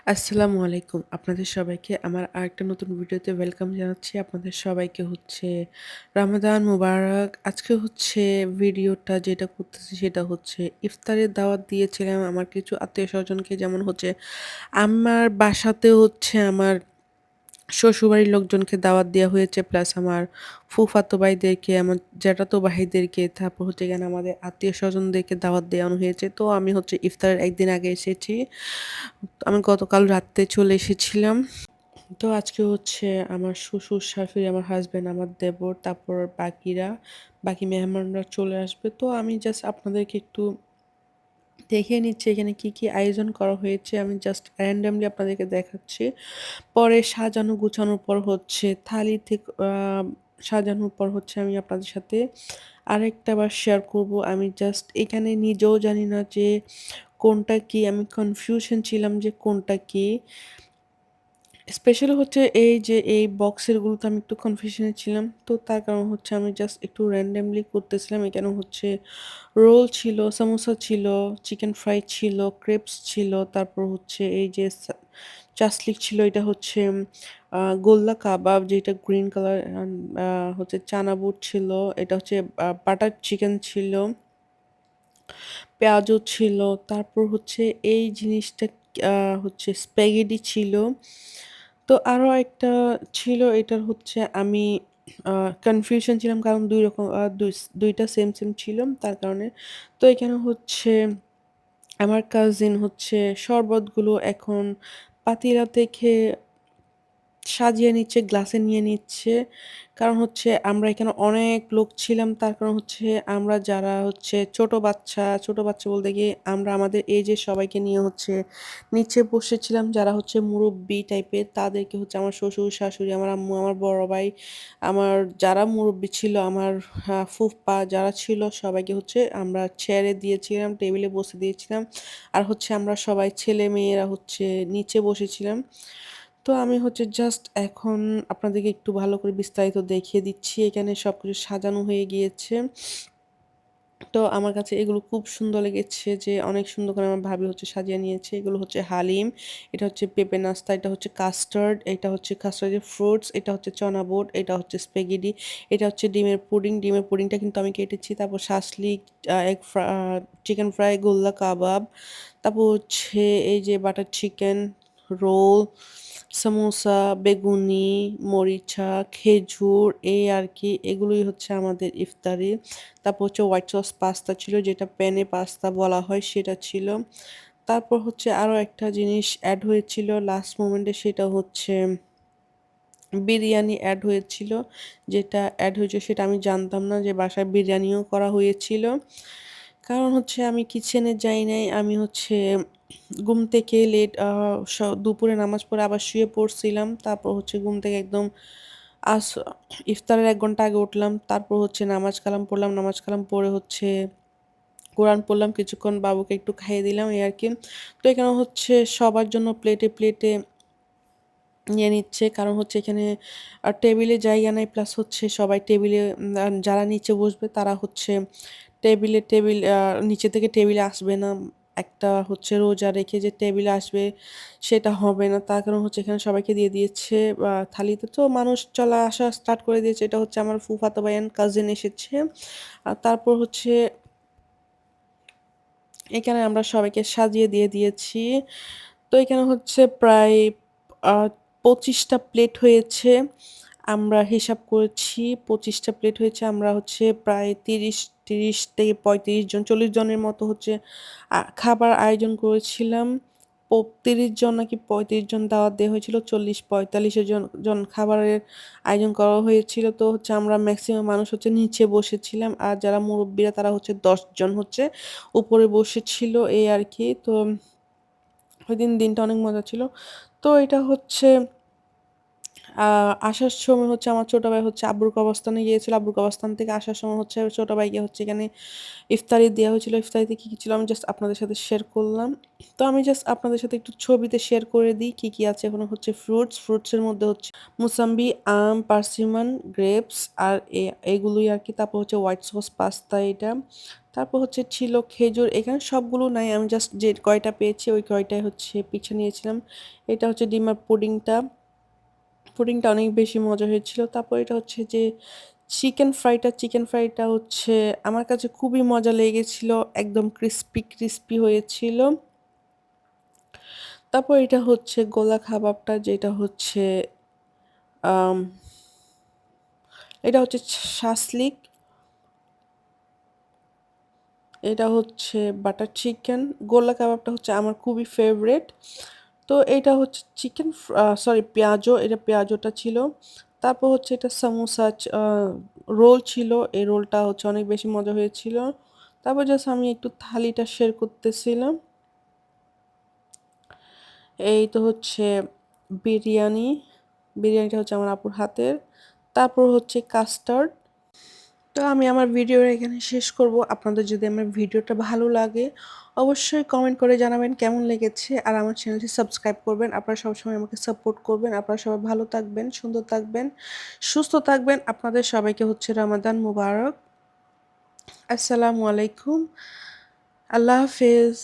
আসসালামু আলাইকুম। আপনাদের সবাইকে আমার আরেকটা নতুন ভিডিওতে ওয়েলকাম জানাচ্ছি। আপনাদের সবাইকে রমাদান মুবারক। আজকে ভিডিওটা যেটা করতেছি সেটা হচ্ছে ইফতারের দাওয়াত দিয়েছিলাম আমার কিছু আত্মীয়স্বজনকে। যেমন আমার বাসাতে আমার শ্বশুরবাড়ির লোকজনকে দাওয়াত দেওয়া হয়েছে। প্লাস আমার ফুফাতো ভাইদেরকে, আমার জ্যাঠাতো ভাইদেরকে, তারপর এখানে আমাদের আত্মীয়স্বজনদেরকে দাওয়াত দেওয়ানো হয়েছে। তো আমি ইফতারের একদিন আগে এসেছি। আমি গতকাল রাত্রে চলে এসেছিলাম। তো আজকে আমার শ্বশুর, শাশুড়ি, আমার হাসব্যান্ড, আমার দেবর, তারপর বাকি মেহমানরা চলে আসবে। তো আমি জাস্ট আপনাদেরকে একটু দেখিয়ে নিচ্ছি এখানে কি, কি আয়োজন করা হয়েছে। আমি জাস্ট randomly আপনাদেরকে দেখাচ্ছি। পরে সাজানো গুছানোর পর থালি থেকে সাজানোর পর আমি আপনাদের সাথে আরেকটা বার শেয়ার করব। আমি জাস্ট এখানে নিজেও জানি না যে কোনটা কি? আমি কনফিউশন ছিলাম যে কোনটা কি? স্পেশালি এই যে এই বক্সের গুলোতে আমি একটু কনফিউশনে ছিলাম। তো তার কারণ আমি জাস্ট একটু randomly করতেছিলাম। এখানে রোল ছিল, সামোসা ছিল, চিকেন ফ্রাই ছিল, ক্রেপস ছিল, তারপর এই যে চাসলিক ছিল। এটা গোল্লা কাবাব, যেটা গ্রিন কালার, চানা বুট ছিল। এটা বাটার চিকেন ছিল, পেঁয়াজু ছিল। তারপর এই জিনিসটা স্প্যাগেটি ছিল। তো আরো একটা ছিল, এটার আমি কনফিউশন ছিলাম কারণ ২ রকম ২ টা সেম ছিল তার কারণে। তো এখানে আমার কাজিন শরবতগুলো এখন পাতিলা থেকে সাজিয়ে নিচ্ছে, গ্লাসে নিয়ে নিচ্ছে। কারণ আমরা এখানে অনেক লোক ছিলাম। তার কারণ আমরা যারা ছোট বাচ্চা বলতে গিয়ে আমরা আমাদের এইজের সবাইকে নিয়ে নিচে বসেছিলাম। যারা মুরুব্বি টাইপের তাদেরকে আমার শ্বশুর, শাশুড়ি, আমার আম্মু, আমার বড় ভাই, আমার যারা মুরুব্বি ছিল, আমার ফুফা যারা ছিল সবাইকে আমরা চেয়ারে দিয়েছিলাম, টেবিলে বসে দিয়েছিলাম। আর আমরা সবাই ছেলে-মেয়েরা নিচে বসেছিলাম। তো আমি জাস্ট এখন আপনাদেরকে একটু ভালো করে বিস্তারিত দেখিয়ে দিচ্ছি। এখানে সবকিছু সাজানো হয়ে গিয়েছে। তো আমার কাছে এগুলো খুব সুন্দর লেগেছে যে অনেক সুন্দর করে আমার ভাবি সাজিয়ে নিয়েছে। এগুলো হালিম, এটা পেঁপে নাস্তা, এটা কাস্টার্ড, এটা কাস্টার্ডের ফ্রুটস, এটা চনা বুট, এটা স্প্যাগেটি, এটা ডিমের পুডিং। ডিমের পুডিংটা কিন্তু আমি কেটেছি। তারপর শাসলিক, এগ ফ্রা চিকেন ফ্রাই, গোল্লা কাবাব, তারপর এই যে বাটার চিকেন, রোল, সমোসা, বেগুনি, মরিচা, খেজুর, এই আর কি। এগুলোই আমাদের ইফতারি। তারপর হোয়াইট সস পাস্তা ছিল, যেটা পেনে পাস্তা বলা হয়, সেটা ছিল। তারপর আরো একটা জিনিস এড হয়েছিল লাস্ট মোমেন্টে, সেটা বিরিয়ানি এড হয়েছিল। যেটা এড হয়েছে সেটা আমি জানতাম না যে বাসায় বিরিয়ানিও করা হয়েছিল। কারণ আমি কিচেনে যাই নাই। আমি ঘুম থেকে লেট দুপুরে নামাজ পড়ে আবার শুয়ে পড়ছিলাম। তারপর ঘুম থেকে একদম আস ইফতারের ১ ঘন্টা আগে উঠলাম। তারপর নামাজ কালাম পড়লাম। নামাজ কালাম পড়ে কোরআন পড়লাম কিছুক্ষণ, বাবুকে একটু খাইয়ে দিলাম, এই আরকি। তো এখানে সবার জন্য প্লেটে নিয়ে নিচ্ছে। কারণ এখানে টেবিলে জায়গা নাই। প্লাস সবাই টেবিলে যারা নিচে বসবে তারা টেবিল নিচে থেকে টেবিলে আসবে না। একটা রোজা রেখে যে টেবিলে আসবে সেটা হবে না। তার কারণ এখানে সবাইকে দিয়ে দিয়েছে থালিতে। তো মানুষ চলা আসা স্টার্ট করে দিয়েছে। এটা আমার ফুফাতো ভাই এন্ড কাজিন এসেছে। আর তারপর এখানে আমরা সবাইকে সাজিয়ে দিয়ে দিয়েছি। তো এখানে প্রায় আ ২৫ টা প্লেট হয়েছে। আমরা হিসাব করেছি ২৫ টা প্লেট হয়েছে। আমরা প্রায় ৩০ থেকে ৩৫ জন, ৪০ জনের মতো খাবার আয়োজন করেছিলাম। ৩০ জন নাকি ৩৫ জন দাওয়াত দেওয়া হয়েছিল। ৪০-৪৫ জন খাবারের আয়োজন করা হয়েছিল। তো আমরা মেক্সিমাম মানুষ নিচে বসেছিলাম। আর যারা মুরুব্বিরা তারা ১০ জন উপরে বসেছিল, এই আরকি। তো ওইদিন দিনটা অনেক মজা ছিল। তো এটা আ আসার সময় আমার ছোট ভাই আব্বুর কবরস্থানে গিয়েছিল। আব্বুর কবরস্থান থেকে আসার সময় ছোট ভাইকে এখানে ইফতারি দেয়া হয়েছিল। ইফতারিতে কি, কি ছিল আমি জাস্ট আপনাদের সাথে শেয়ার করলাম। তো আমি জাস্ট আপনাদের সাথে একটু ছবিতে শেয়ার করে দিই কি, কি আছে। এখানে ফ্রুটসের মধ্যে মুসাম্বি, আম, পার্সিমন, গ্রেপস আর এগুলোই আরকি। তারপর হোয়াইট সস পাস্তা এটা। তারপর হচ্ছে ছিল খেজুর। এখানে সবগুলো নাই, আমি জাস্ট যে কয়টা পেয়েছি ওই কয়টাই হচ্ছে পিছে নিয়েছিলাম। এটা হচ্ছে ডিমের পুডিংটা। পুডিংটা অনেক বেশি মজা হয়েছিল। তারপর এটা হচ্ছে যে চিকেন ফ্রাইটা হচ্ছে আমার কাছে খুবই মজা লেগেছিল, একদম ক্রিস্পি ক্রিস্পি হয়েছিল। তারপর এটা হচ্ছে গোলা কাবাবটা, যেটা হচ্ছে আম, এটা হচ্ছে শাসলিক, এটা হচ্ছে বাটার চিকেন। গোলা কাবাবটা হচ্ছে আমার খুবই ফেভারেট। তো এটা হচ্ছে চিকেন, সরি পেঁয়াজু, এটা পেঁয়াজুটা ছিল। তারপর হচ্ছে এটা সামোসা রোল ছিল, এই রোলটা হচ্ছে অনেক বেশি মজা হয়েছিল। তারপর জাস্ট আমি একটু থালিটা শেয়ার করতেছিলাম। এই তো হচ্ছে বিরিয়ানি, বিরিয়ানিটা হচ্ছে আমার আপুর হাতের। তারপর হচ্ছে কাস্টার্ড। তো আমি আমার ভিডিও এখানে শেষ করব। আপনাদের যদি আমার ভিডিওটা ভালো লাগে অবশ্যই কমেন্ট করে জানাবেন কেমন লেগেছে, আর আমার চ্যানেলটি সাবস্ক্রাইব করবেন। আপনারা সবসময় আমাকে সাপোর্ট করবেন। আপনারা সবাই ভালো থাকবেন, সুন্দর থাকবেন, সুস্থ থাকবেন। আপনাদের সবাইকে হচ্ছে রমাদান মুবারক। আসসালামু আলাইকুম। আল্লাহ হাফেজ।